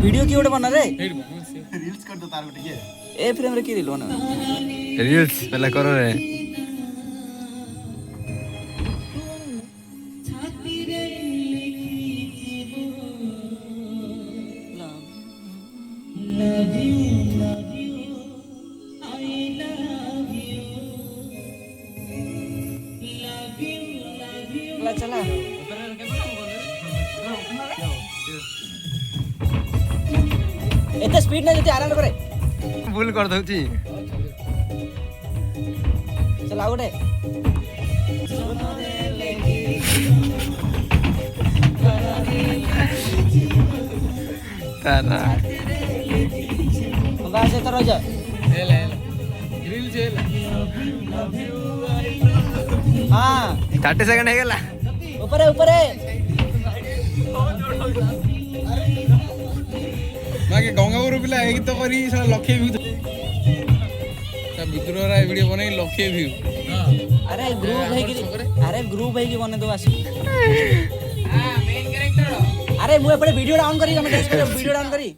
video की ओडे बना रे रील्स कर दो तार को ठीक है ए फ्रेम रे की रील बना रील्स पहले करो रे चला एते स्पीड नहीं देती आराम करे भूल कर दउची चला गोटे तारा बस एत रह जा रील चल हां 30 सेकंड हे गेला ऊपर ऊपर बाकी गंगापुर पिला एक तो करी साला लक्षे व्यू ता विद्रोह रा वीडियो बनै लक्षे व्यू अरे ग्रुप है कि बने दो आसी हां मेन कैरेक्टर अरे मु एपटे वीडियो डाउन करी हम वीडियो डाउन करी